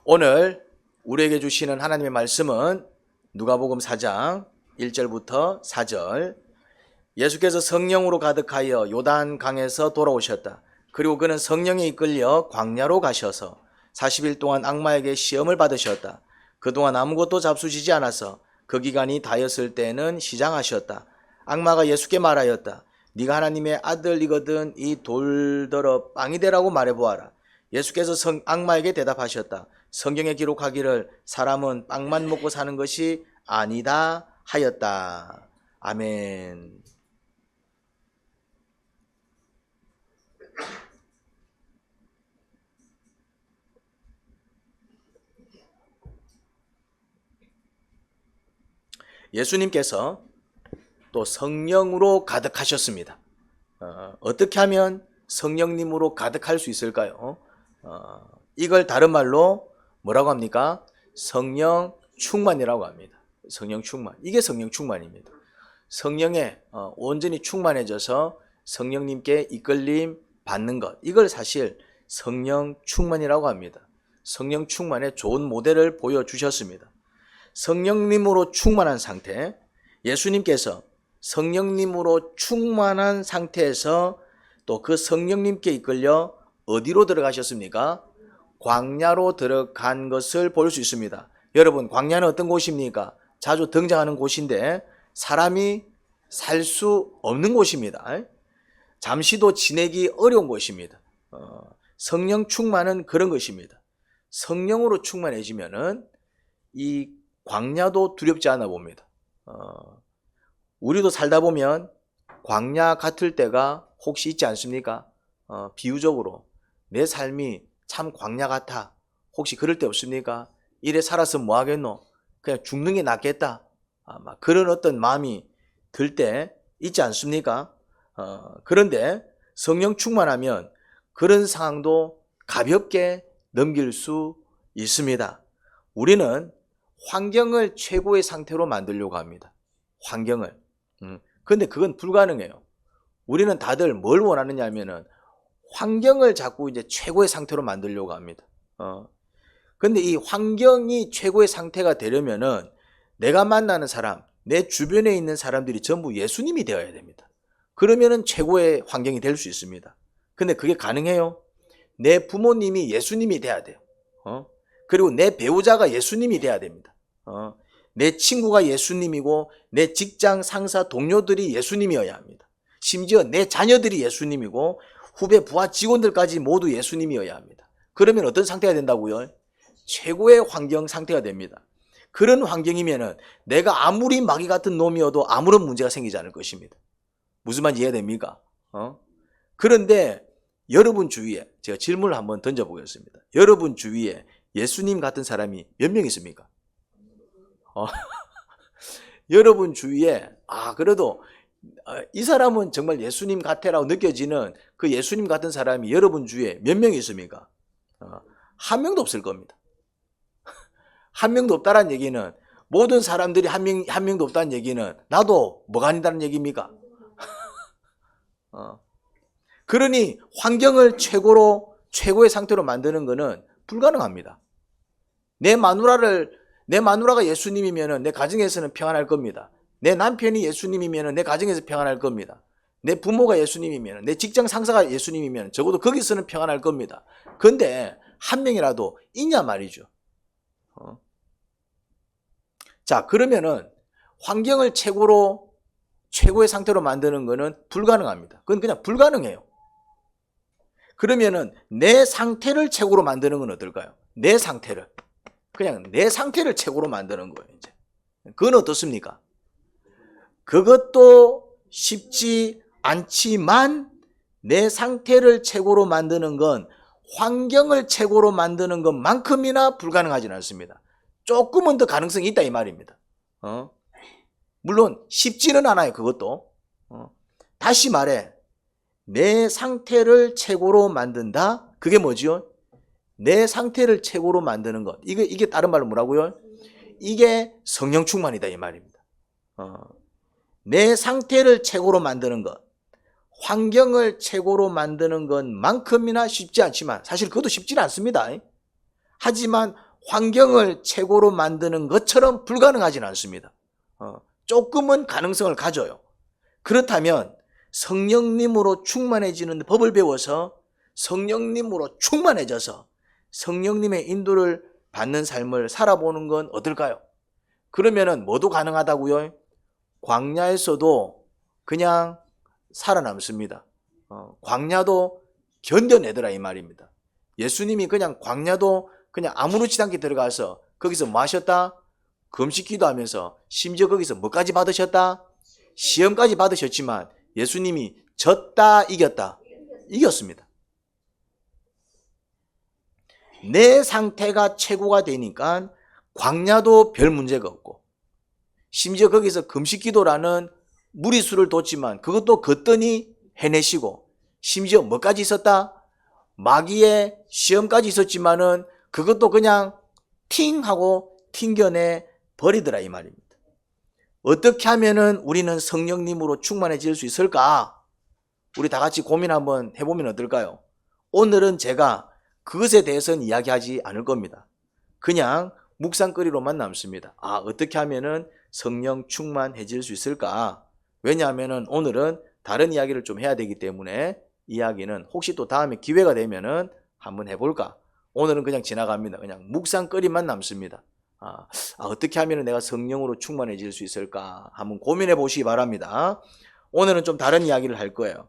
오늘 우리에게 주시는 하나님의 말씀은 누가복음 4장 1절부터 4절. 예수께서 성령으로 가득하여 요단강에서 돌아오셨다. 그리고 그는 성령에 이끌려 광야로 가셔서 40일 동안 악마에게 시험을 받으셨다. 그동안 아무것도 잡수시지 않아서 그 기간이 다였을 때는 시장하셨다. 악마가 예수께 말하였다. 네가 하나님의 아들이거든 이 돌더러 빵이 되라고 말해보아라. 예수께서 악마에게 대답하셨다. 성경에 기록하기를 사람은 빵만 먹고 사는 것이 아니다 하였다. 아멘. 예수님께서 또 성령으로 가득하셨습니다. 어떻게 하면 성령님으로 가득할 수 있을까요? 이걸 다른 말로 뭐라고 합니까? 성령 충만이라고 합니다. 성령 충만. 이게 성령 충만입니다. 성령에 온전히 충만해져서 성령님께 이끌림 받는 것. 이걸 사실 성령 충만이라고 합니다. 성령 충만의 좋은 모델을 보여주셨습니다. 성령님으로 충만한 상태, 예수님께서 성령님으로 충만한 상태에서 또 그 성령님께 이끌려 어디로 들어가셨습니까? 광야로 들어간 것을 볼 수 있습니다. 여러분, 광야는 어떤 곳입니까? 자주 등장하는 곳인데 사람이 살 수 없는 곳입니다. 잠시도 지내기 어려운 곳입니다. 성령 충만은 그런 것입니다. 성령으로 충만해지면은 이 광야도 두렵지 않아 봅니다. 우리도 살다 보면 광야 같을 때가 혹시 있지 않습니까? 비유적으로 내 삶이 참 광야 같아. 혹시 그럴 때 없습니까? 이래 살았으면 뭐 하겠노? 그냥 죽는 게 낫겠다. 막 그런 어떤 마음이 들 때 있지 않습니까? 그런데 성령 충만하면 그런 상황도 가볍게 넘길 수 있습니다. 우리는 환경을 최고의 상태로 만들려고 합니다. 환경을. 근데 그건 불가능해요. 우리는 다들 뭘 원하느냐 하면은 환경을 자꾸 이제 최고의 상태로 만들려고 합니다. 근데 이 환경이 최고의 상태가 되려면은 내가 만나는 사람, 내 주변에 있는 사람들이 전부 예수님이 되어야 됩니다. 그러면은 최고의 환경이 될 수 있습니다. 근데 그게 가능해요? 내 부모님이 예수님이 돼야 돼요. 그리고 내 배우자가 예수님이 돼야 됩니다. 내 친구가 예수님이고 내 직장 상사 동료들이 예수님이어야 합니다. 심지어 내 자녀들이 예수님이고 후배 부하 직원들까지 모두 예수님이어야 합니다. 그러면 어떤 상태가 된다고요? 최고의 환경 상태가 됩니다. 그런 환경이면은 내가 아무리 마귀 같은 놈이어도 아무런 문제가 생기지 않을 것입니다. 무슨 말인지 이해됩니까? 그런데 여러분 주위에 제가 질문을 한번 던져보겠습니다. 여러분 주위에 예수님 같은 사람이 몇 명 있습니까? 여러분 주위에 그래도 이 사람은 정말 예수님 같아라고 느껴지는 그 예수님 같은 사람이 여러분 주위에 몇 명 있습니까? 한 명도 없을 겁니다. 한 명도 없다는 얘기는 모든 사람들이 한 명도 없다는 얘기는 나도 뭐가 아니다는 얘기입니까? 그러니 환경을 최고의 상태로 만드는 것은 불가능합니다. 내 마누라가 예수님이면은 내 가정에서는 평안할 겁니다. 내 남편이 예수님이면은 내 가정에서 평안할 겁니다. 내 부모가 예수님이면, 내 직장 상사가 예수님이면 적어도 거기서는 평안할 겁니다. 근데 한 명이라도 있냐 말이죠. 자, 그러면은 환경을 최고의 상태로 만드는 거는 불가능합니다. 그건 그냥 불가능해요. 그러면은 내 상태를 최고로 만드는 건 어떨까요? 내 상태를. 그냥 내 상태를 최고로 만드는 거예요, 이제. 그건 어떻습니까? 그것도 쉽지 않지만 내 상태를 최고로 만드는 건 환경을 최고로 만드는 것만큼이나 불가능하지는 않습니다. 조금은 더 가능성이 있다 이 말입니다. 물론 쉽지는 않아요, 그것도. 다시 말해, 내 상태를 최고로 만든다? 그게 뭐지요? 내 상태를 최고로 만드는 것. 이게 다른 말로 뭐라고요? 이게 성령 충만이다 이 말입니다. 내 상태를 최고로 만드는 것, 환경을 최고로 만드는 것만큼이나 쉽지 않지만 사실 그것도 쉽지는 않습니다. 하지만 환경을 최고로 만드는 것처럼 불가능하지는 않습니다. 조금은 가능성을 가져요. 그렇다면 성령님으로 충만해지는 법을 배워서 성령님으로 충만해져서 성령님의 인도를 받는 삶을 살아보는 건 어떨까요? 그러면은 뭐도 가능하다고요? 광야에서도 그냥 살아남습니다. 광야도 견뎌내더라 이 말입니다. 예수님이 그냥 광야도 그냥 아무렇지도 않게 들어가서 거기서 뭐 하셨다? 금식 기도하면서 심지어 거기서 뭐까지 받으셨다? 시험까지 받으셨지만 예수님이 졌다 이겼다? 이겼습니다. 내 상태가 최고가 되니까 광야도 별 문제가 없고 심지어 거기서 금식 기도라는 무리수를 뒀지만 그것도 거뜬히 해내시고 심지어 뭐까지 있었다? 마귀의 시험까지 있었지만은 그것도 그냥 팅 하고 튕겨내 버리더라 이 말입니다. 어떻게 하면은 우리는 성령님으로 충만해질 수 있을까? 우리 다 같이 고민 한번 해보면 어떨까요? 오늘은 제가 그것에 대해서는 이야기하지 않을 겁니다. 그냥 묵상거리로만 남습니다. 어떻게 하면은 성령 충만해질 수 있을까? 왜냐하면은 오늘은 다른 이야기를 좀 해야 되기 때문에 이야기는 혹시 또 다음에 기회가 되면은 한번 해볼까? 오늘은 그냥 지나갑니다. 그냥 묵상거리만 남습니다. 어떻게 하면 내가 성령으로 충만해질 수 있을까? 한번 고민해 보시기 바랍니다. 오늘은 좀 다른 이야기를 할 거예요.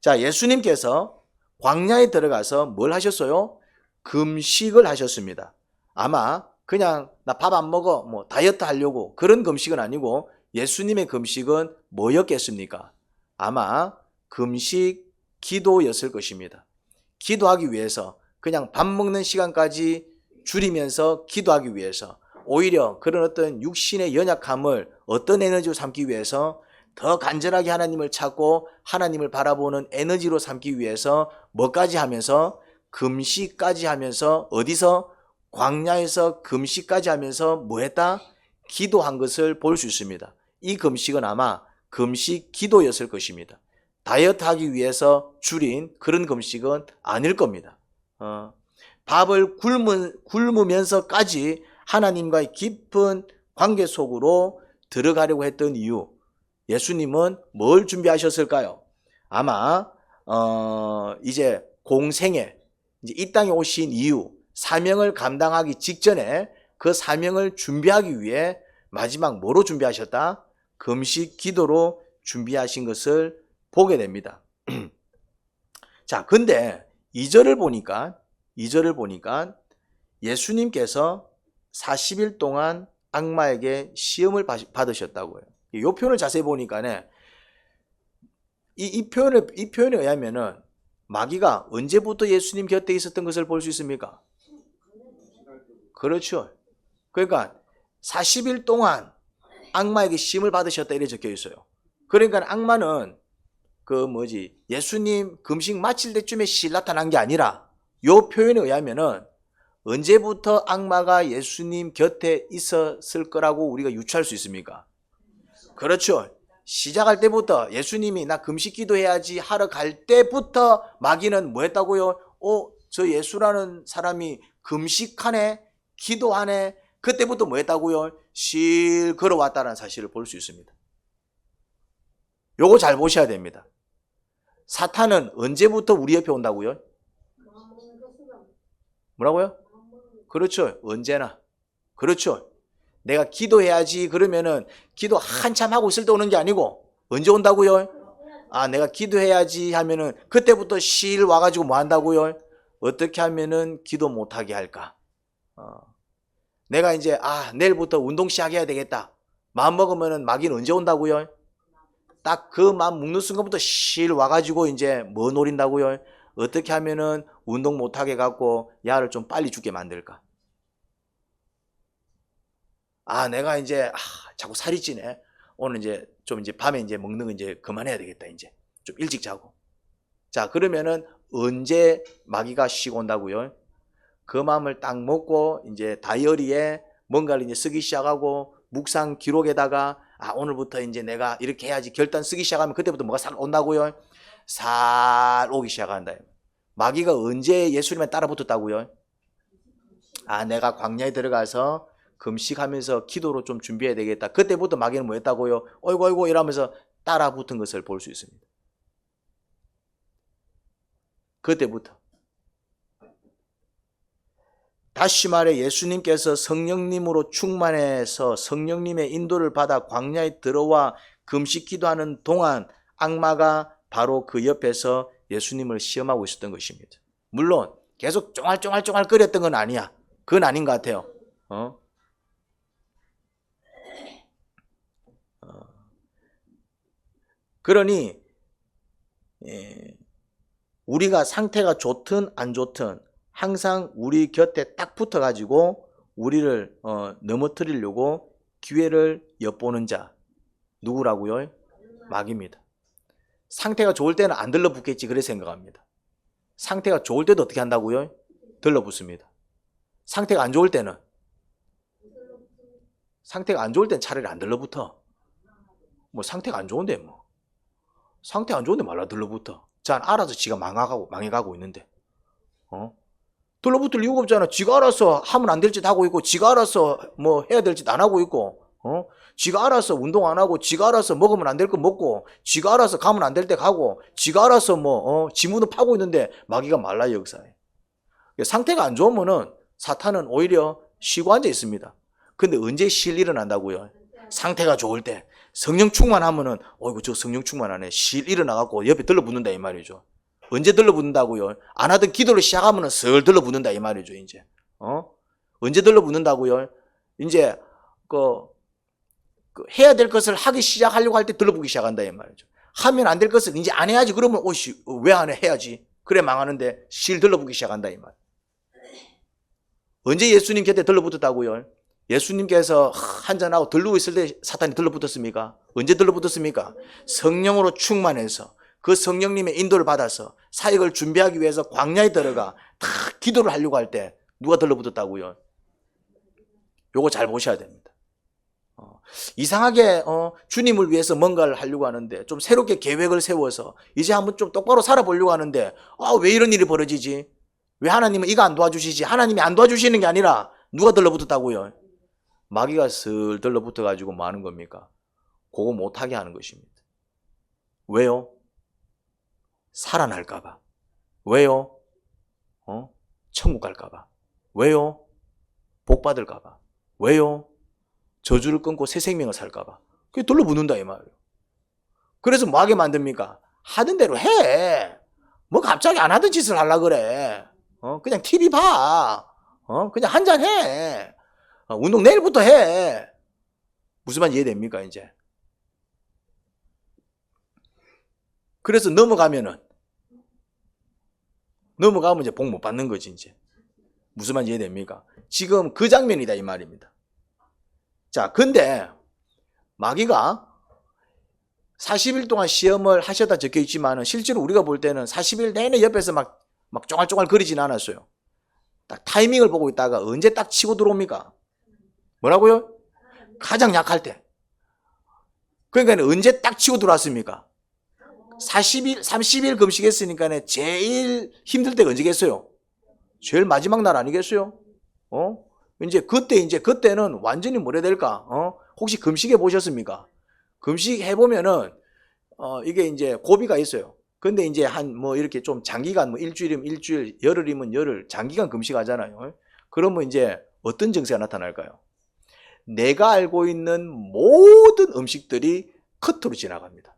자, 예수님께서 광야에 들어가서 뭘 하셨어요? 금식을 하셨습니다. 아마 그냥 나 밥 안 먹어 뭐 다이어트 하려고 그런 금식은 아니고 예수님의 금식은 뭐였겠습니까? 아마 금식 기도였을 것입니다. 기도하기 위해서 그냥 밥 먹는 시간까지 줄이면서 기도하기 위해서 오히려 그런 어떤 육신의 연약함을 어떤 에너지로 삼기 위해서 더 간절하게 하나님을 찾고 하나님을 바라보는 에너지로 삼기 위해서 뭐까지 하면서 금식까지 하면서 어디서? 광야에서 금식까지 하면서 뭐 했다? 기도한 것을 볼 수 있습니다. 이 금식은 아마 금식 기도였을 것입니다. 다이어트 하기 위해서 줄인 그런 금식은 아닐 겁니다. 밥을 굶으면서까지 하나님과의 깊은 관계 속으로 들어가려고 했던 이유, 예수님은 뭘 준비하셨을까요? 아마 이제 공생에 이제 이 땅에 오신 이유, 사명을 감당하기 직전에 그 사명을 준비하기 위해 마지막 뭐로 준비하셨다? 금식 기도로 준비하신 것을 보게 됩니다. 자, 근데 2절을 보니까 예수님께서 40일 동안 악마에게 시험을 받으셨다고요. 이 표현을 자세히 보니까 이 표현에 의하면은 마귀가 언제부터 예수님 곁에 있었던 것을 볼 수 있습니까? 그렇죠. 그러니까 40일 동안 악마에게 시험을 받으셨다 이렇게 적혀 있어요. 그러니까 악마는 예수님 금식 마칠 때쯤에 나타난 게 아니라 요 표현에 의하면은 언제부터 악마가 예수님 곁에 있었을 거라고 우리가 유추할 수 있습니까? 그렇죠. 시작할 때부터 예수님이 나 금식 기도해야지 하러 갈 때부터 마귀는 뭐 했다고요? 저 예수라는 사람이 금식하네, 기도하네. 그때부터 뭐 했다고요? 실 걸어왔다는 사실을 볼 수 있습니다. 요거 잘 보셔야 됩니다. 사탄은 언제부터 우리 옆에 온다고요? 뭐라고요? 그렇죠. 언제나. 그렇죠. 내가 기도해야지 그러면은 기도 한참 하고 있을 때 오는 게 아니고 언제 온다고요? 내가 기도해야지 하면은 그때부터 실 와가지고 뭐 한다고요? 어떻게 하면은 기도 못하게 할까? 내가 이제 내일부터 운동 시작해야 되겠다. 마음 먹으면은 마귀는 언제 온다고요? 딱 그 마음 먹는 순간부터 실 와가지고 이제 뭐 노린다고요? 어떻게 하면은 운동 못하게 갖고 야를 좀 빨리 죽게 만들까? 내가 이제 자꾸 살이 찌네. 오늘 이제 좀 이제 밤에 이제 먹는 거 이제 그만해야 되겠다. 이제 좀 일찍 자고. 자, 그러면은 언제 마귀가 쉬고 온다고요? 그 마음을 딱 먹고 이제 다이어리에 뭔가를 이제 쓰기 시작하고 묵상 기록에다가 오늘부터 이제 내가 이렇게 해야지 결단 쓰기 시작하면 그때부터 뭐가 싹 온다고요? 살 오기 시작한다. 마귀가 언제 예수님에 따라 붙었다고요? 아, 내가 광야에 들어가서 금식하면서 기도로 좀 준비해야 되겠다. 그때부터 마귀는 뭐 했다고요? 어이구 어이구 이러면서 따라 붙은 것을 볼 수 있습니다. 그때부터. 다시 말해 예수님께서 성령님으로 충만해서 성령님의 인도를 받아 광야에 들어와 금식 기도하는 동안 악마가 바로 그 옆에서 예수님을 시험하고 있었던 것입니다. 물론 계속 쫑알쫑알쫑알 끓였던 건 아니야. 그건 아닌 것 같아요. 그러니 우리가 상태가 좋든 안 좋든 항상 우리 곁에 딱 붙어가지고 우리를 넘어뜨리려고 기회를 엿보는 자 누구라고요? 마귀입니다. 상태가 좋을 때는 안 들러붙겠지 그래 생각합니다. 상태가 좋을 때도 어떻게 한다고요? 들러붙습니다. 상태가 안 좋을 때는 차라리 안 들러붙어. 뭐 상태가 안 좋은데 뭐 상태 안 좋은데 말라 들러붙어. 자, 알아서 지가 망해가고 있는데 들러붙을 이유가 없잖아. 지가 알아서 하면 안 될 짓 하고 있고, 지가 알아서 뭐 해야 될 짓 안 하고 있고, 지가 알아서 운동 안 하고, 지가 알아서 먹으면 안 될 거 먹고, 지가 알아서 가면 안 될 때 가고, 지가 알아서 지문을 파고 있는데 마귀가 말라요, 역사에. 상태가 안 좋으면은 사탄은 오히려 쉬고 앉아 있습니다. 근데 언제 쉴 일은 한다고요? 상태가 좋을 때. 성령 충만하면은, 어이구, 저 성령 충만하네. 쉴 일어나갖고 옆에 들러붙는다, 이 말이죠. 언제 들러붙는다고요? 안 하던 기도를 시작하면은 슬 들러붙는다 이 말이죠, 이제. 언제 들러붙는다고요? 이제 해야 될 것을 하기 시작하려고 할 때 들러붙기 시작한다 이 말이죠. 하면 안 될 것을 이제 안 해야지 그러면 오씨 왜 안 해? 해야지. 그래 망하는데 실 들러붙기 시작한다 이 말. 언제 예수님 곁에 들러붙었다고요? 예수님께서 한잔하고 들르고 있을 때 사탄이 들러붙었습니까? 언제 들러붙었습니까? 성령으로 충만해서 그 성령님의 인도를 받아서 사역을 준비하기 위해서 광야에 들어가 다 기도를 하려고 할 때 누가 들러붙었다고요? 요거 잘 보셔야 됩니다. 이상하게 주님을 위해서 뭔가를 하려고 하는데 좀 새롭게 계획을 세워서 이제 한번 좀 똑바로 살아보려고 하는데 왜 이런 일이 벌어지지? 왜 하나님은 이거 안 도와주시지? 하나님이 안 도와주시는 게 아니라 누가 들러붙었다고요? 마귀가 슬 들러붙어가지고 뭐 하는 겁니까? 그거 못하게 하는 것입니다. 왜요? 살아날까봐. 왜요? 천국 갈까봐. 왜요? 복 받을까봐. 왜요? 저주를 끊고 새 생명을 살까봐. 그게 들러붙는다 이 말이에요. 그래서 뭐 하게 만듭니까? 하던 대로 해. 뭐 갑자기 안 하던 짓을 하려고 그래. 그냥 TV 봐. 그냥 한잔 해. 운동 내일부터 해. 무슨 말 이해됩니까 이제? 그래서 넘어가면 이제 복 못 받는 거지, 이제. 무슨 말인지 이해됩니까? 지금 그 장면이다, 이 말입니다. 자, 근데, 마귀가 40일 동안 시험을 하셨다 적혀 있지만은, 실제로 우리가 볼 때는 40일 내내 옆에서 막 쫑알쫑알 거리진 않았어요. 딱 타이밍을 보고 있다가 언제 딱 치고 들어옵니까? 뭐라고요? 가장 약할 때. 그러니까 언제 딱 치고 들어왔습니까? 30일 금식했으니까 제일 힘들 때가 언제겠어요? 제일 마지막 날 아니겠어요? 그때는 완전히 뭐라 해야 될까? 혹시 금식해 보셨습니까? 금식해 보면은, 이게 이제 고비가 있어요. 근데 이제 이렇게 좀 장기간, 일주일이면 일주일, 열흘이면 열흘, 장기간 금식하잖아요. 그러면 이제 어떤 증세가 나타날까요? 내가 알고 있는 모든 음식들이 커트로 지나갑니다.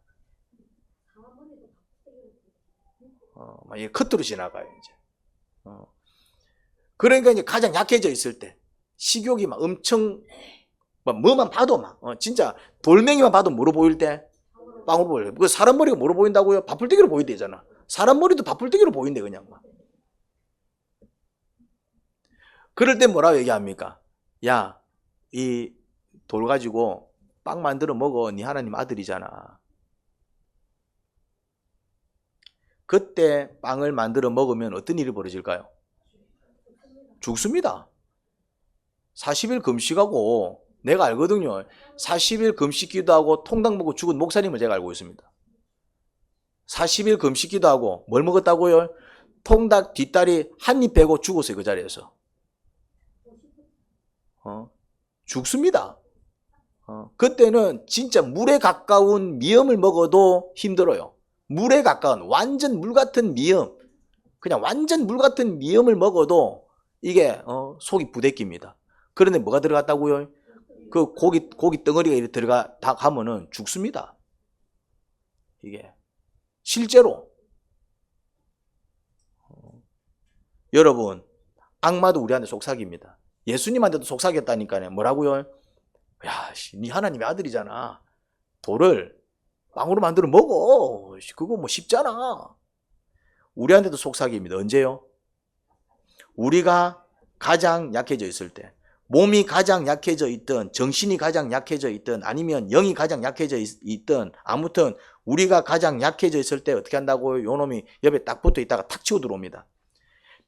커트로 지나가요, 이제. 그러니까 이제 가장 약해져 있을 때, 식욕이 막 엄청, 뭐만 봐도 진짜 돌멩이만 봐도 뭐로 보일 때? 빵으로 보여요. 그 사람 머리가 뭐로 보인다고요? 밥풀떼기로 보인대잖아. 사람 머리도 밥풀떼기로 보인대, 그냥 막. 그럴 때 뭐라고 얘기합니까? 야, 이 돌 가지고 빵 만들어 먹어. 네 하나님 아들이잖아. 그때 빵을 만들어 먹으면 어떤 일이 벌어질까요? 죽습니다. 40일 금식하고 내가 알거든요. 40일 금식 기도하고 통닭 먹고 죽은 목사님을 제가 알고 있습니다. 40일 금식 기도하고 뭘 먹었다고요? 통닭 뒷다리 한 입 베고 죽었어요. 그 자리에서. 죽습니다. 그때는 진짜 물에 가까운 미염을 먹어도 힘들어요. 물에 가까운 완전 물 같은 미염, 그냥 완전 물 같은 미염을 먹어도 이게 속이 부대낍니다. 그런데 뭐가 들어갔다고요? 그 고기 덩어리가 이렇게 다 가면은 죽습니다. 이게 실제로 여러분, 악마도 우리한테 속삭입니다. 예수님한테도 속삭였다니까요. 뭐라고요? 야, 네 하나님의 아들이잖아. 돌을 빵으로 만들어 먹어. 그거 뭐 쉽잖아. 우리한테도 속삭입니다. 언제요? 우리가 가장 약해져 있을 때, 몸이 가장 약해져 있든, 정신이 가장 약해져 있든, 아니면 영이 가장 약해져 있든, 아무튼 우리가 가장 약해져 있을 때 어떻게 한다고요? 요놈이 옆에 딱 붙어 있다가 탁 치고 들어옵니다.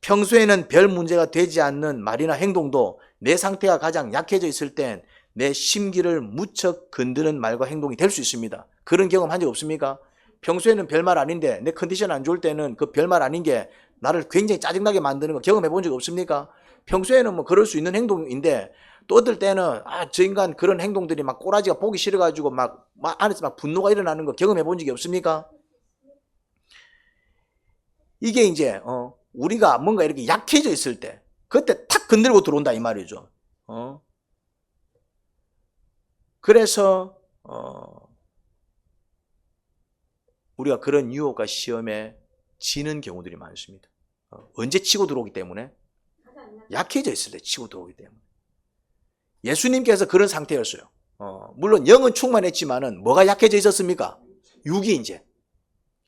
평소에는 별 문제가 되지 않는 말이나 행동도 내 상태가 가장 약해져 있을 땐 내 심기를 무척 건드는 말과 행동이 될 수 있습니다. 그런 경험 한 적 없습니까? 평소에는 별말 아닌데 내 컨디션 안 좋을 때는 그 별말 아닌 게 나를 굉장히 짜증나게 만드는 거 경험해 본 적 없습니까? 평소에는 뭐 그럴 수 있는 행동인데 또 어떨 때는 저 인간 그런 행동들이 막 꼬라지가 보기 싫어가지고 막 안에서 막 분노가 일어나는 거 경험해 본 적이 없습니까? 이게 이제 우리가 뭔가 이렇게 약해져 있을 때 그때 탁 건들고 들어온다 이 말이죠. 그래서 우리가 그런 유혹과 시험에 지는 경우들이 많습니다. 언제 치고 들어오기 때문에? 약해져 있을 때 치고 들어오기 때문에. 예수님께서 그런 상태였어요. 물론 영은 충만했지만은 뭐가 약해져 있었습니까? 육이 이제.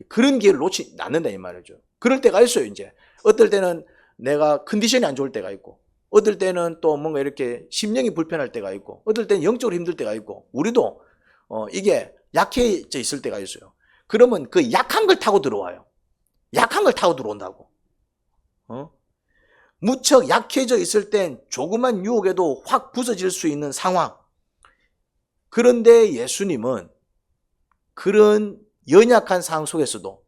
그런 기회를 놓지 않는다 이 말이죠. 그럴 때가 있어요 이제. 어떨 때는 내가 컨디션이 안 좋을 때가 있고, 어떨 때는 또 뭔가 이렇게 심령이 불편할 때가 있고, 어떨 때는 영적으로 힘들 때가 있고, 우리도 이게 약해져 있을 때가 있어요. 그러면 그 약한 걸 타고 들어와요. 약한 걸 타고 들어온다고. 무척 약해져 있을 땐 조그만 유혹에도 확 부서질 수 있는 상황. 그런데 예수님은 그런 연약한 상황 속에서도,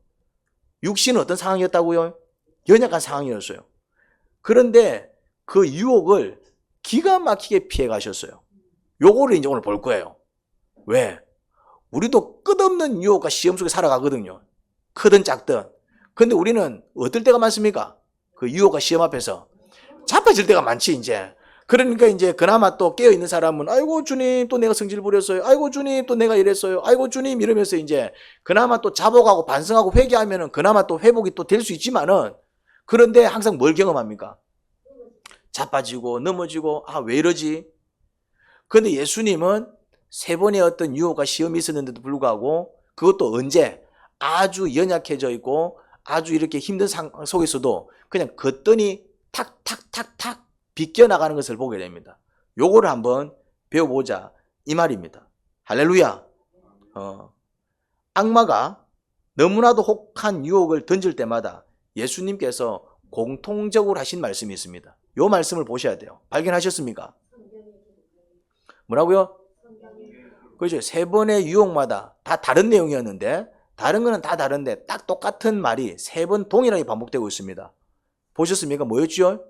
육신은 어떤 상황이었다고요? 연약한 상황이었어요. 그런데 그 유혹을 기가 막히게 피해 가셨어요. 요거를 이제 오늘 볼 거예요. 왜? 우리도 끝없는 유혹과 시험 속에 살아가거든요. 크든 작든. 근데 우리는 어떨 때가 많습니까? 그 유혹과 시험 앞에서 자빠질 때가 많지 이제. 그러니까 이제 그나마 또 깨어있는 사람은 아이고 주님 또 내가 성질 부렸어요. 아이고 주님 또 내가 이랬어요. 아이고 주님 이러면서 이제 그나마 또 자복하고 반성하고 회개하면은 그나마 또 회복이 또 될 수 있지만은, 그런데 항상 뭘 경험합니까? 자빠지고 넘어지고 왜 이러지? 그런데 예수님은 세 번의 어떤 유혹과 시험이 있었는데도 불구하고 그것도 언제? 아주 연약해져 있고 아주 이렇게 힘든 상황 속에서도 그냥 걷더니 탁탁탁탁 비껴나가는 것을 보게 됩니다. 요거를 한번 배워보자 이 말입니다. 할렐루야. 악마가 너무나도 혹한 유혹을 던질 때마다 예수님께서 공통적으로 하신 말씀이 있습니다. 요 말씀을 보셔야 돼요. 발견하셨습니까? 뭐라고요? 그렇죠. 세 번의 유혹마다 다 다른 내용이었는데, 다른 거는 다 다른데 딱 똑같은 말이 세 번 동일하게 반복되고 있습니다. 보셨습니까? 뭐였죠?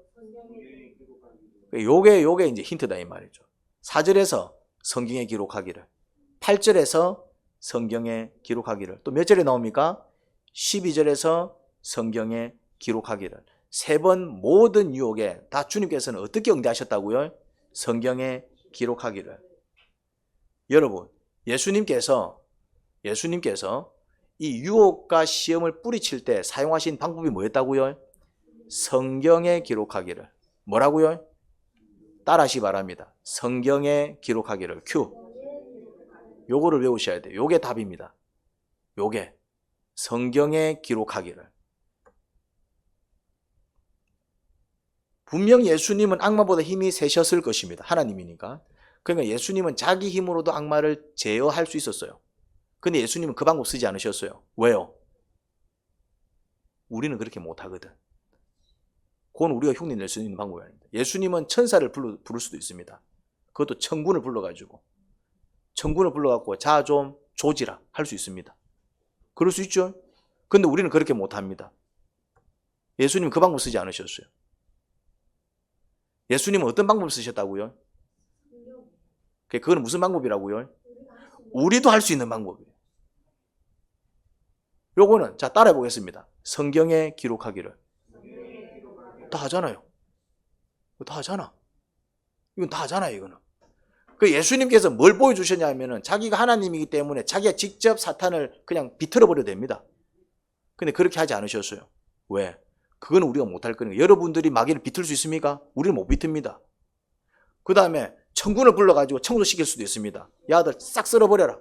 요게 이제 힌트다 이 말이죠. 4절에서 성경에 기록하기를, 8절에서 성경에 기록하기를, 또 몇 절에 나옵니까? 12절에서 성경에 기록하기를. 세 번 모든 유혹에 다 주님께서는 어떻게 응대하셨다고요? 성경에 기록하기를. 여러분, 예수님께서 이 유혹과 시험을 뿌리칠 때 사용하신 방법이 뭐였다고요? 성경에 기록하기를. 뭐라고요? 따라하시 바랍니다. 성경에 기록하기를. 큐. 요거를 외우셔야 돼요. 요게 답입니다. 요게 성경에 기록하기를. 분명 예수님은 악마보다 힘이 세셨을 것입니다. 하나님이니까. 그러니까 예수님은 자기 힘으로도 악마를 제어할 수 있었어요. 근데 예수님은 그 방법 쓰지 않으셨어요. 왜요? 우리는 그렇게 못하거든. 그건 우리가 흉내 낼 수 있는 방법이 아닙니다. 예수님은 천사를 부를 수도 있습니다. 그것도 천군을 불러가지고, 천군을 불러갖고 자 좀 조지라 할 수 있습니다. 그럴 수 있죠. 근데 우리는 그렇게 못합니다. 예수님은 그 방법 쓰지 않으셨어요. 예수님은 어떤 방법을 쓰셨다고요? 그건 무슨 방법이라고요? 우리도 할 수 있는 방법이에요. 요거는 자 따라해 보겠습니다. 성경에 기록하기를. 다 하잖아요. 다 하잖아. 이건 다 하잖아요, 이거는. 그 예수님께서 뭘 보여주셨냐면은 자기가 하나님이기 때문에 자기가 직접 사탄을 그냥 비틀어 버려도 됩니다. 근데 그렇게 하지 않으셨어요. 왜? 그건 우리가 못할 거니까. 여러분들이 마귀를 비틀 수 있습니까? 우리는 못 비틉니다. 그 다음에 천군을 불러가지고 청소시킬 수도 있습니다. 야들 싹 쓸어버려라.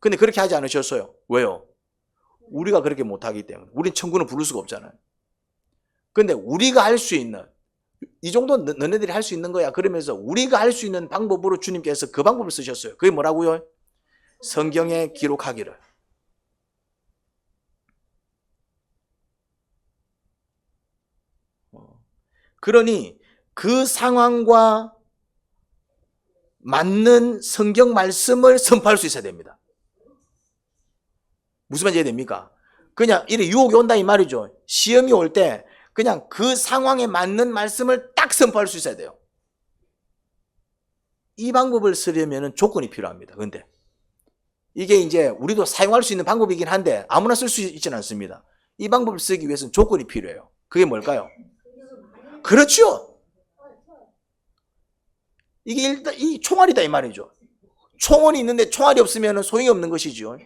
근데 그렇게 하지 않으셨어요. 왜요? 우리가 그렇게 못하기 때문에. 우린 천군을 부를 수가 없잖아요. 근데 우리가 할 수 있는, 이 정도 너네들이 할 수 있는 거야. 그러면서 우리가 할 수 있는 방법으로 주님께서 그 방법을 쓰셨어요. 그게 뭐라고요? 성경에 기록하기를. 그러니 그 상황과 맞는 성경 말씀을 선포할 수 있어야 됩니다. 무슨 말인지 이해됩니까? 그냥 이래 유혹이 온다 이 말이죠. 시험이 올 때 그냥 그 상황에 맞는 말씀을 딱 선포할 수 있어야 돼요. 이 방법을 쓰려면 조건이 필요합니다. 근데 이게 이제 우리도 사용할 수 있는 방법이긴 한데 아무나 쓸 수 있지는 않습니다. 이 방법을 쓰기 위해서는 조건이 필요해요. 그게 뭘까요? 그렇죠. 이게 일단 이 총알이다 이 말이죠. 총은 있는데 총알이 없으면 소용이 없는 것이죠.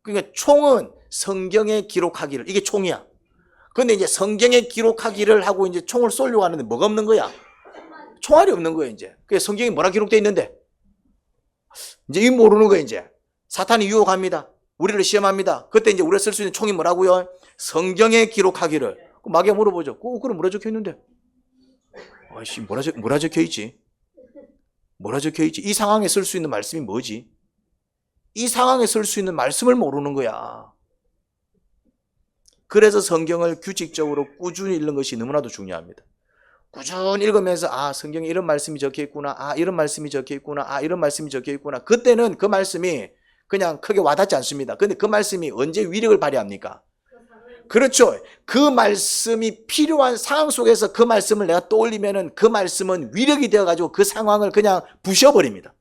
그러니까 총은 성경에 기록하기를, 이게 총이야. 근데 이제 성경에 기록하기를 하고 이제 총을 쏘려고 하는데 뭐가 없는 거야? 총알이 없는 거야 이제. 그래서 성경에 뭐라 기록되어 있는데? 이제 이 모르는 거야 이제. 사탄이 유혹합니다. 우리를 시험합니다. 그때 이제 우리가 쓸 수 있는 총이 뭐라고요? 성경에 기록하기를. 마귀가 물어보죠. 그럼 뭐라 적혀 있는데? 아이씨, 뭐라 적혀 있지? 뭐라 적혀 있지? 이 상황에 쓸 수 있는 말씀이 뭐지? 이 상황에 쓸 수 있는 말씀을 모르는 거야. 그래서 성경을 규칙적으로 꾸준히 읽는 것이 너무나도 중요합니다. 꾸준히 읽으면서 성경에 이런 말씀이 적혀 있구나. 이런 말씀이 적혀 있구나. 이런 말씀이 적혀 있구나. 그때는 그 말씀이 그냥 크게 와닿지 않습니다. 근데 그 말씀이 언제 위력을 발휘합니까? 그렇죠. 그 말씀이 필요한 상황 속에서 그 말씀을 내가 떠올리면은 그 말씀은 위력이 되어가지고 그 상황을 그냥 부셔버립니다.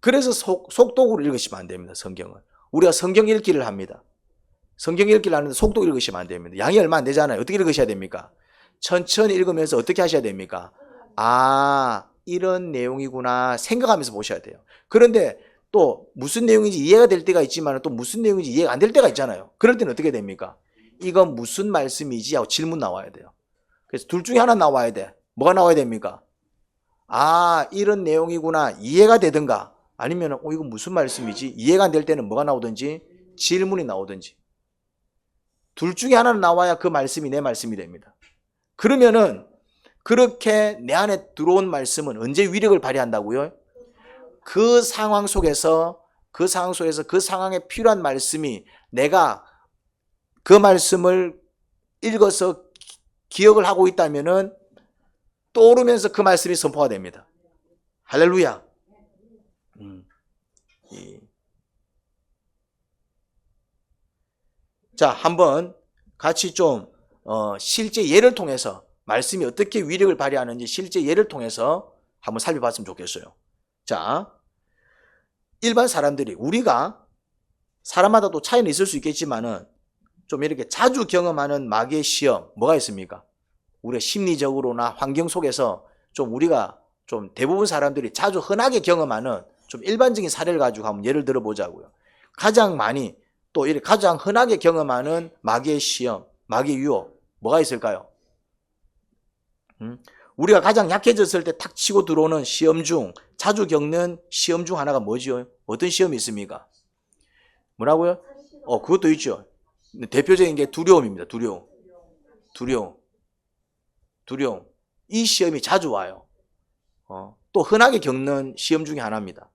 그래서 속독으로 읽으시면 안 됩니다. 성경을. 우리가 성경 읽기를 합니다. 성경 읽기를 하는데 속독 읽으시면 안 됩니다. 양이 얼마 안 되잖아요. 어떻게 읽으셔야 됩니까? 천천히 읽으면서 어떻게 하셔야 됩니까? 이런 내용이구나 생각하면서 보셔야 돼요. 그런데 또 무슨 내용인지 이해가 될 때가 있지만 또 무슨 내용인지 이해가 안 될 때가 있잖아요. 그럴 때는 어떻게 됩니까? 이건 무슨 말씀이지? 하고 질문 나와야 돼요. 그래서 둘 중에 하나 나와야 돼. 뭐가 나와야 됩니까? 이런 내용이구나 이해가 되든가 아니면 이거 무슨 말씀이지? 이해가 안 될 때는 뭐가 나오든지 질문이 나오든지 둘 중에 하나는 나와야 그 말씀이 내 말씀이 됩니다. 그러면은 그렇게 내 안에 들어온 말씀은 언제 위력을 발휘한다고요? 그 상황 속에서 그 상황에 필요한 말씀이 내가 그 말씀을 읽어서 기억을 하고 있다면은 떠오르면서 그 말씀이 선포가 됩니다. 할렐루야. 자, 한번 같이 좀 실제 예를 통해서 말씀이 어떻게 위력을 발휘하는지 실제 예를 통해서 한번 살펴봤으면 좋겠어요. 자, 일반 사람들이 우리가 사람마다 또 차이는 있을 수 있겠지만은 좀 이렇게 자주 경험하는 마귀의 시험 뭐가 있습니까? 우리가 심리적으로나 환경 속에서 좀 우리가 좀 대부분 사람들이 자주 흔하게 경험하는 좀 일반적인 사례를 가지고 한번 예를 들어보자고요. 가장 많이 또 이렇게 가장 흔하게 경험하는 마귀의 시험, 마귀의 유혹 뭐가 있을까요? 우리가 가장 약해졌을 때 탁 치고 들어오는 시험 중 자주 겪는 시험 중 하나가 뭐지요? 어떤 시험이 있습니까? 뭐라고요? 그것도 있죠. 대표적인 게 두려움입니다. 두려움. 이 시험이 자주 와요. 또 흔하게 겪는 시험 중에 하나입니다.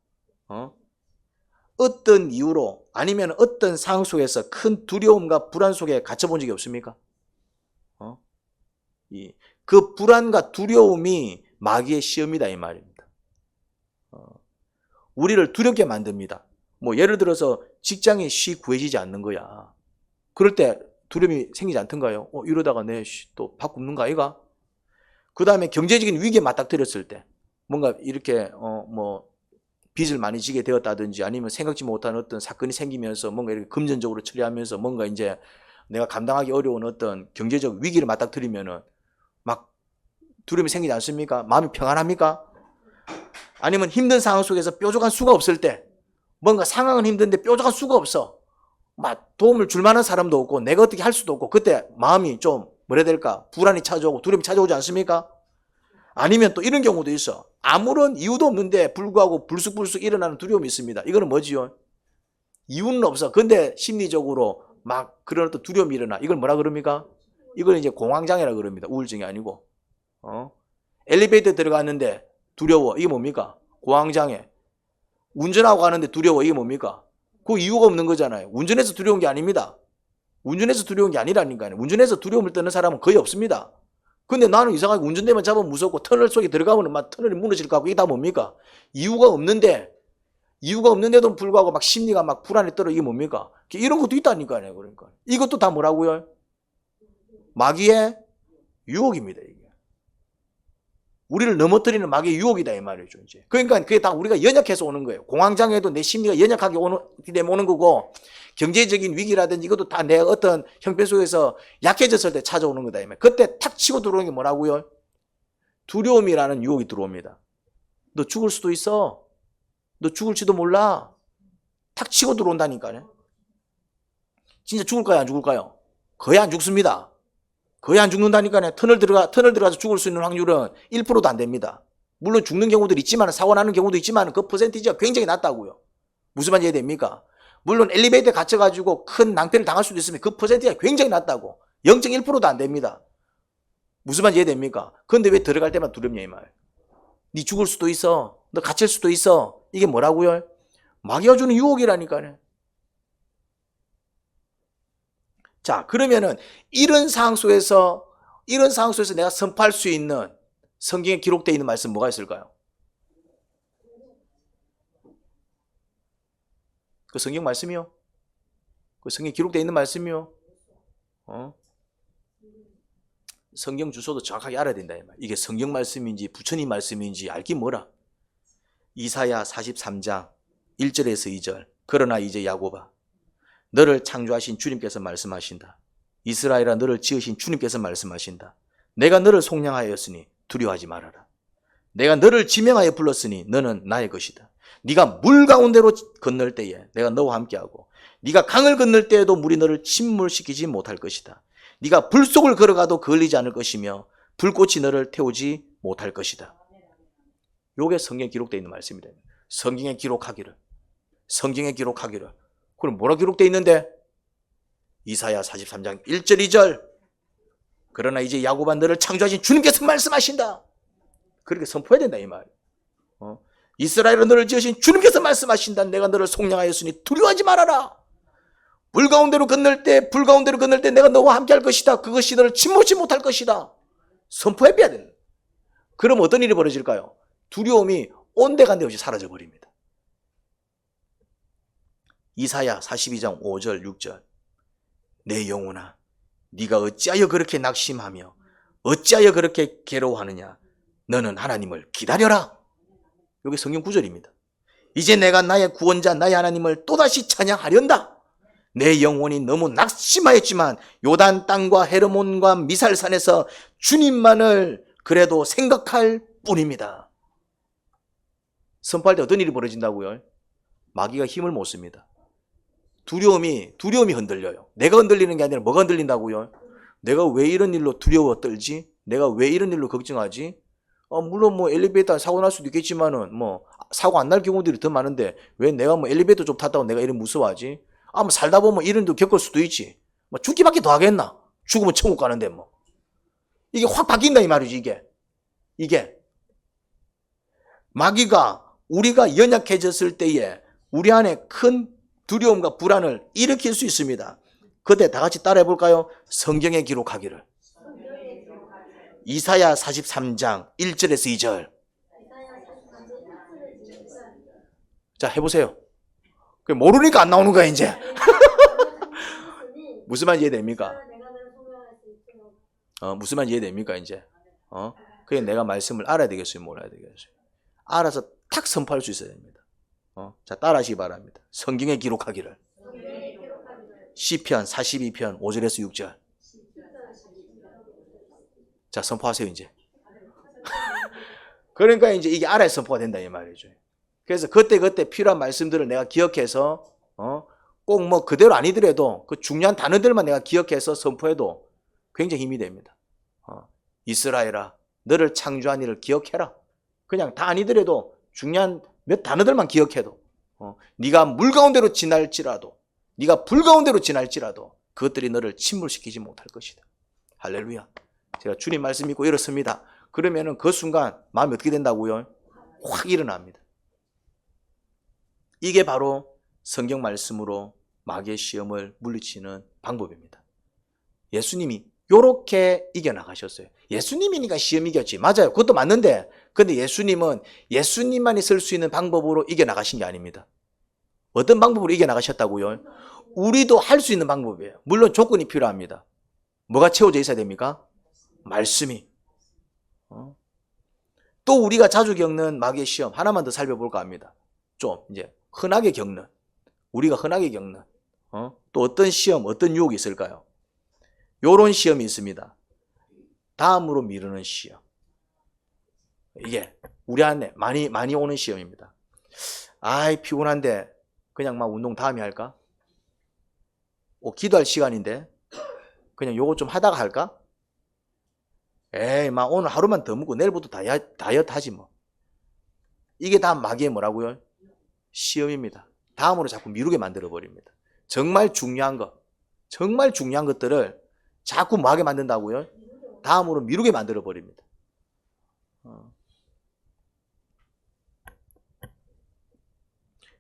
어떤 이유로 아니면 어떤 상황 속에서 큰 두려움과 불안 속에 갇혀본 적이 없습니까? 그 불안과 두려움이 마귀의 시험이다 이 말입니다. 우리를 두렵게 만듭니다. 뭐 예를 들어서 직장이 쉬 구해지지 않는 거야. 그럴 때 두려움이 생기지 않던가요? 이러다가 내 또 밥 굶는가 아이가? 그 다음에 경제적인 위기에 맞닥뜨렸을 때 뭔가 이렇게 빚을 많이 지게 되었다든지 아니면 생각지 못한 어떤 사건이 생기면서 뭔가 이렇게 금전적으로 처리하면서 뭔가 이제 내가 감당하기 어려운 어떤 경제적 위기를 맞닥뜨리면은 막 두려움이 생기지 않습니까? 마음이 평안합니까? 아니면 힘든 상황 속에서 뾰족한 수가 없을 때 뭔가 상황은 힘든데 뾰족한 수가 없어. 막 도움을 줄 만한 사람도 없고 내가 어떻게 할 수도 없고 그때 마음이 좀 뭐라 해야 될까? 불안이 찾아오고 두려움이 찾아오지 않습니까? 아니면 또 이런 경우도 있어. 아무런 이유도 없는데 불구하고 불쑥불쑥 일어나는 두려움이 있습니다. 이거는 뭐지요? 이유는 없어. 근데 심리적으로 막 그런 어떤 두려움이 일어나. 이걸 뭐라 그럽니까? 이걸 이제 공황장애라 그럽니다. 우울증이 아니고. 엘리베이터 들어갔는데 두려워. 이게 뭡니까? 공황장애. 운전하고 가는데 두려워. 이게 뭡니까? 그 이유가 없는 거잖아요. 운전해서 두려운 게 아닙니다. 운전해서 두려운 게 아니라니까요. 운전해서 두려움을 떠는 사람은 거의 없습니다. 근데 나는 이상하게 운전대만 잡으면 무섭고 터널 속에 들어가면 막 터널이 무너질 것 같고 이게 다 뭡니까? 이유가 없는데도 불구하고 막 심리가 막 불안에 떨어. 이게 뭡니까? 이런 것도 있다니까요. 그러니까 이것도 다 뭐라고요? 마귀의 유혹입니다. 이게 우리를 넘어뜨리는 마귀의 유혹이다 이 말이죠. 이제 그러니까 그게 다 우리가 연약해서 오는 거예요. 공황장애도 내 심리가 연약하게 오는 거고 경제적인 위기라든지 이것도 다 내 어떤 형편 속에서 약해졌을 때 찾아오는 거다 이 말. 그때 탁 치고 들어오는 게 뭐라고요? 두려움이라는 유혹이 들어옵니다. 너 죽을 수도 있어. 너 죽을지도 몰라. 탁 치고 들어온다니까요. 진짜 죽을까요? 안 죽을까요? 거의 안 죽습니다. 거의 안 죽는다니까요. 터널 들어가서 죽을 수 있는 확률은 1%도 안 됩니다. 물론 죽는 경우도 있지만 사고 나는 경우도 있지만 그 퍼센티지가 굉장히 낮다고요. 무슨 말인지 이해됩니까? 물론 엘리베이터에 갇혀가지고 큰 낭패를 당할 수도 있으면 그 퍼센티지가 굉장히 낮다고. 0.1%도 안 됩니다. 무슨 말인지 이해됩니까? 그런데 왜 들어갈 때만 두렵냐 이 말. 네 죽을 수도 있어. 너 갇힐 수도 있어. 이게 뭐라고요? 마귀가 주는 유혹이라니까요. 자, 그러면은 이런 상황 속에서 내가 선포할 수 있는 성경에 기록되어 있는 말씀 뭐가 있을까요? 그 성경 말씀이요? 그 성경에 기록되어 있는 말씀이요? 성경 주소도 정확하게 알아야 된다. 이게 성경 말씀인지 부처님 말씀인지 알기 뭐라. 이사야 43장 1절에서 2절. 그러나 이제 야곱아, 너를 창조하신 주님께서 말씀하신다. 이스라엘아, 너를 지으신 주님께서 말씀하신다. 내가 너를 속량하였으니 두려워하지 말아라. 내가 너를 지명하여 불렀으니 너는 나의 것이다. 네가 물 가운데로 건널 때에 내가 너와 함께하고 네가 강을 건널 때에도 물이 너를 침몰시키지 못할 것이다. 네가 불 속을 걸어가도 거리지 않을 것이며 불꽃이 너를 태우지 못할 것이다. 요게 성경에 기록되어 있는 말씀입니다. 성경에 기록하기를. 그럼 뭐라 기록되어 있는데? 이사야 43장 1절 2절. 그러나 이제 야곱아, 너를 창조하신 주님께서 말씀하신다. 그렇게 선포해야 된다 이 말. 이스라엘은 너를 지으신 주님께서 말씀하신다. 내가 너를 속량하였으니 두려워하지 말아라. 불 가운데로 건널 때 내가 너와 함께 할 것이다. 그것이 너를 침몰치 못할 것이다. 선포해야 된다. 그럼 어떤 일이 벌어질까요? 두려움이 온데간데 없이 사라져 버립니다. 이사야 42장 5절 6절. 내 영혼아, 네가 어찌하여 그렇게 낙심하며 어찌하여 그렇게 괴로워하느냐. 너는 하나님을 기다려라. 이게 성경 구절입니다. 이제 내가 나의 구원자 나의 하나님을 또다시 찬양하련다. 내 영혼이 너무 낙심하였지만 요단 땅과 헤르몬과 미살산에서 주님만을 그래도 생각할 뿐입니다. 선포할 때 어떤 일이 벌어진다고요? 마귀가 힘을 못 씁니다. 두려움이 흔들려요. 내가 흔들리는 게 아니라 뭐가 흔들린다고요? 내가 왜 이런 일로 두려워 떨지? 내가 왜 이런 일로 걱정하지? 물론 뭐 엘리베이터 사고 날 수도 있겠지만은 뭐 사고 안 날 경우들이 더 많은데 왜 내가 뭐 엘리베이터 좀 탔다고 내가 이런 무서워하지? 뭐 살다 보면 이런 일 겪을 수도 있지. 뭐 죽기밖에 더 하겠나? 죽으면 천국 가는데 뭐. 이게 확 바뀐다 이 말이지 이게. 마귀가 우리가 연약해졌을 때에 우리 안에 큰 두려움과 불안을 일으킬 수 있습니다. 그때 다 같이 따라해 볼까요? 성경에 기록하기를. 이사야 43장 1절에서 2절. 자, 해보세요. 모르니까 안 나오는 거야 이제. 무슨 말 이해됩니까? 무슨 말 이해됩니까 이제? 그게 내가 말씀을 알아야 되겠어요, 몰라야 되겠어요? 알아서 탁 선포할 수 있어야 됩니다. 자, 따라하시기 바랍니다. 성경에 기록하기를. 시편 42편 5절에서 6절. 자, 선포하세요, 이제. 그러니까 이제 이게 알아야 선포가 된다, 이 말이죠. 그래서 그때그때 필요한 말씀들을 내가 기억해서, 꼭 뭐 그대로 아니더라도 그 중요한 단어들만 내가 기억해서 선포해도 굉장히 힘이 됩니다. 이스라엘아, 너를 창조한 이를 기억해라. 그냥 다 아니더라도 중요한 몇 단어들만 기억해도, 네가 물 가운데로 지날지라도, 네가 불 가운데로 지날지라도 그것들이 너를 침몰시키지 못할 것이다. 할렐루야. 제가 주님 말씀 믿고 이렇습니다. 그러면은 그 순간 마음이 어떻게 된다고요? 확 일어납니다. 이게 바로 성경 말씀으로 마귀의 시험을 물리치는 방법입니다. 예수님이 요렇게 이겨나가셨어요. 예수님이니까 시험 이겼지. 맞아요. 그것도 맞는데, 근데 예수님은 예수님만이 쓸 수 있는 방법으로 이겨나가신 게 아닙니다. 어떤 방법으로 이겨나가셨다고요? 우리도 할 수 있는 방법이에요. 물론 조건이 필요합니다. 뭐가 채워져 있어야 됩니까? 말씀이. 또 우리가 자주 겪는 마귀의 시험 하나만 더 살펴볼까 합니다. 좀 이제 흔하게 겪는, 우리가 흔하게 겪는 또 어떤 시험, 어떤 유혹이 있을까요? 요런 시험이 있습니다. 다음으로 미루는 시험. 이게 우리 안에 많이 오는 시험입니다. 아이, 피곤한데 그냥 막 운동 다음에 할까? 기도할 시간인데 그냥 요거 좀 하다가 할까? 에이, 막 오늘 하루만 더 먹고 내일부터 다이어트 하지 뭐. 이게 다 마귀의 뭐라고요? 시험입니다. 다음으로 자꾸 미루게 만들어버립니다. 정말 중요한 것들을 자꾸 뭐 하게 만든다고요? 다음으로 미루게 만들어버립니다.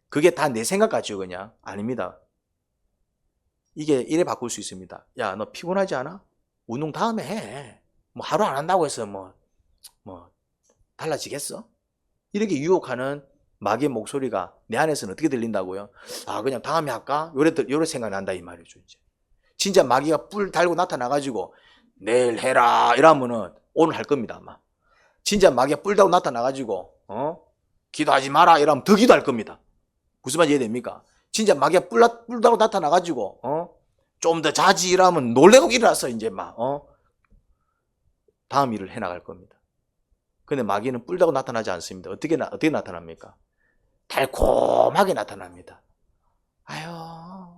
그게 다 내 생각 같죠, 그냥? 아닙니다. 이게 이래 바꿀 수 있습니다. 야, 너 피곤하지 않아? 운동 다음에 해. 뭐 하루 안 한다고 해서 뭐 달라지겠어? 이렇게 유혹하는 마귀의 목소리가 내 안에서는 어떻게 들린다고요? 아, 그냥 다음에 할까? 요래 생각이 난다, 이 말이죠, 이제. 진짜 마귀가 뿔 달고 나타나가지고 내일 해라 이러면은 오늘 할 겁니다, 아마. 진짜 마귀가 뿔 달고 나타나가지고 기도하지 마라 이러면 더 기도할 겁니다. 무슨 말인지 이해됩니까? 진짜 마귀가 뿔 달고 나타나가지고 좀 더 자지 이러면 놀래고 일어나서 이제 막 다음 일을 해나갈 겁니다. 근데 마귀는 뿔 달고 나타나지 않습니다. 어떻게 나타납니까? 달콤하게 나타납니다. 아유,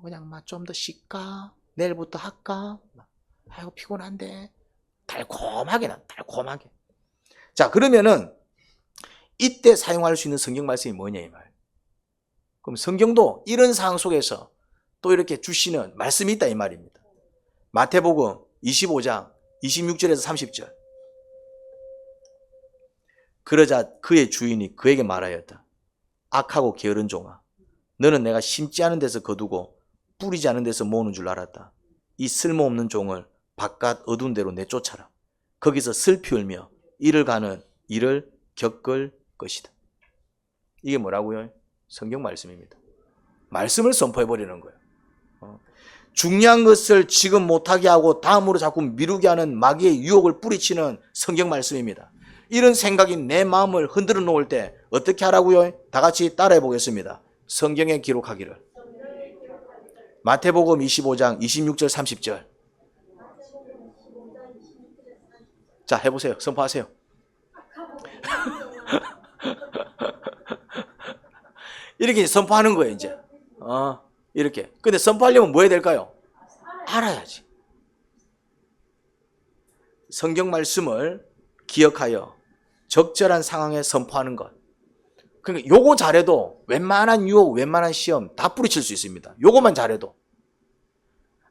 그냥 막 좀 더 쉴까? 내일부터 할까? 아유, 피곤한데. 달콤하게. 자, 그러면은 이때 사용할 수 있는 성경 말씀이 뭐냐, 이 말. 그럼 성경도 이런 상황 속에서 또 이렇게 주시는 말씀이 있다, 이 말입니다. 마태복음 25장 26절에서 30절. 그러자 그의 주인이 그에게 말하였다. 악하고 게으른 종아, 너는 내가 심지 않은 데서 거두고 뿌리지 않은 데서 모으는 줄 알았다. 이 쓸모없는 종을 바깥 어두운 데로 내쫓아라. 거기서 슬피 울며 이를 가는 일을 겪을 것이다. 이게 뭐라고요? 성경 말씀입니다. 말씀을 선포해버리는 거예요. 중요한 것을 지금 못하게 하고 다음으로 자꾸 미루게 하는 마귀의 유혹을 뿌리치는 성경 말씀입니다. 이런 생각이 내 마음을 흔들어 놓을 때 어떻게 하라고요? 다 같이 따라해 보겠습니다. 성경에 기록하기를. 마태복음 25장 26절 30절. 자, 해보세요. 선포하세요. 이렇게 선포하는 거예요, 이제. 이렇게. 근데 선포하려면 뭐 해야 될까요? 알아야지. 성경 말씀을 기억하여 적절한 상황에 선포하는 것. 그러니까 요거 잘해도 웬만한 유혹, 웬만한 시험 다 뿌리칠 수 있습니다. 요거만 잘해도.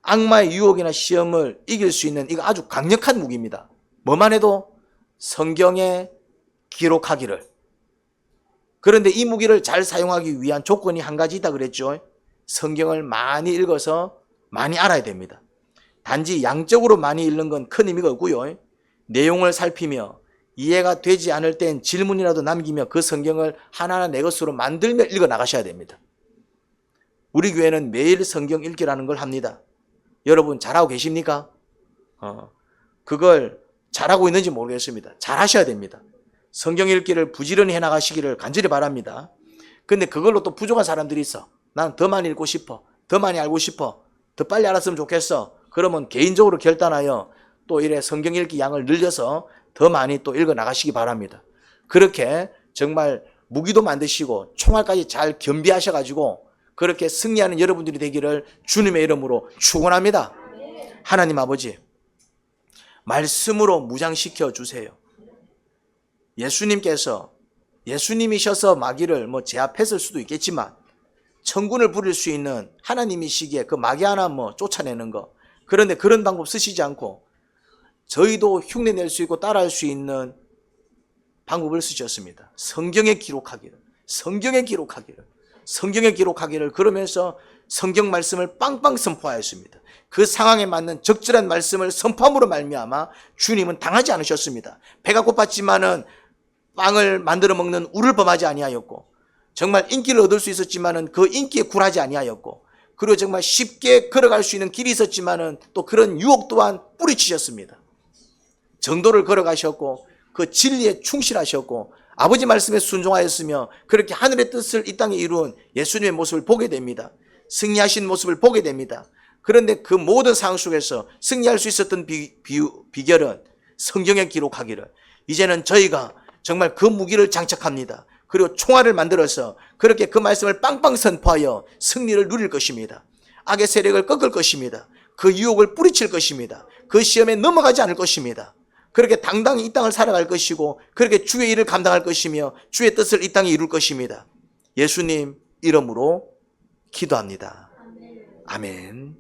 악마의 유혹이나 시험을 이길 수 있는 이거 아주 강력한 무기입니다. 뭐만 해도 성경에 기록하기를. 그런데 이 무기를 잘 사용하기 위한 조건이 한 가지 있다 그랬죠. 성경을 많이 읽어서 많이 알아야 됩니다. 단지 양적으로 많이 읽는 건 큰 의미가 없고요. 내용을 살피며 이해가 되지 않을 땐 질문이라도 남기며 그 성경을 하나하나 내 것으로 만들며 읽어 나가셔야 됩니다. 우리 교회는 매일 성경 읽기라는 걸 합니다. 여러분 잘하고 계십니까? 그걸 잘하고 있는지 모르겠습니다. 잘하셔야 됩니다. 성경 읽기를 부지런히 해나가시기를 간절히 바랍니다. 근데 그걸로 또 부족한 사람들이 있어. 나는 더 많이 읽고 싶어. 더 많이 알고 싶어. 더 빨리 알았으면 좋겠어. 그러면 개인적으로 결단하여 또 이래 성경 읽기 양을 늘려서 더 많이 또 읽어 나가시기 바랍니다. 그렇게 정말 무기도 만드시고 총알까지 잘 겸비하셔가지고 그렇게 승리하는 여러분들이 되기를 주님의 이름으로 축원합니다. 하나님 아버지, 말씀으로 무장시켜 주세요. 예수님께서 예수님이셔서 마귀를 제압했을 수도 있겠지만 천군을 부릴 수 있는 하나님이시기에 그 마귀 하나 쫓아내는 거, 그런데 그런 방법 쓰시지 않고 저희도 흉내낼 수 있고 따라할 수 있는 방법을 쓰셨습니다. 성경에 기록하기를, 성경에 기록하기를, 성경에 기록하기를, 그러면서 성경 말씀을 빵빵 선포하였습니다. 그 상황에 맞는 적절한 말씀을 선포함으로 말미암아 주님은 당하지 않으셨습니다. 배가 고팠지만은 빵을 만들어 먹는 우를 범하지 아니하였고, 정말 인기를 얻을 수 있었지만은 그 인기에 굴하지 아니하였고, 그리고 정말 쉽게 걸어갈 수 있는 길이 있었지만은 또 그런 유혹 또한 뿌리치셨습니다. 정도를 걸어가셨고 그 진리에 충실하셨고 아버지 말씀에 순종하였으며 그렇게 하늘의 뜻을 이 땅에 이룬 예수님의 모습을 보게 됩니다. 승리하신 모습을 보게 됩니다. 그런데 그 모든 상황 속에서 승리할 수 있었던 비결은 성경에 기록하기를, 이제는 저희가 정말 그 무기를 장착합니다. 그리고 총알을 만들어서 그렇게 그 말씀을 빵빵 선포하여 승리를 누릴 것입니다. 악의 세력을 꺾을 것입니다. 그 유혹을 뿌리칠 것입니다. 그 시험에 넘어가지 않을 것입니다. 그렇게 당당히 이 땅을 살아갈 것이고 그렇게 주의 일을 감당할 것이며 주의 뜻을 이 땅에 이룰 것입니다. 예수님 이름으로 기도합니다. 아멘.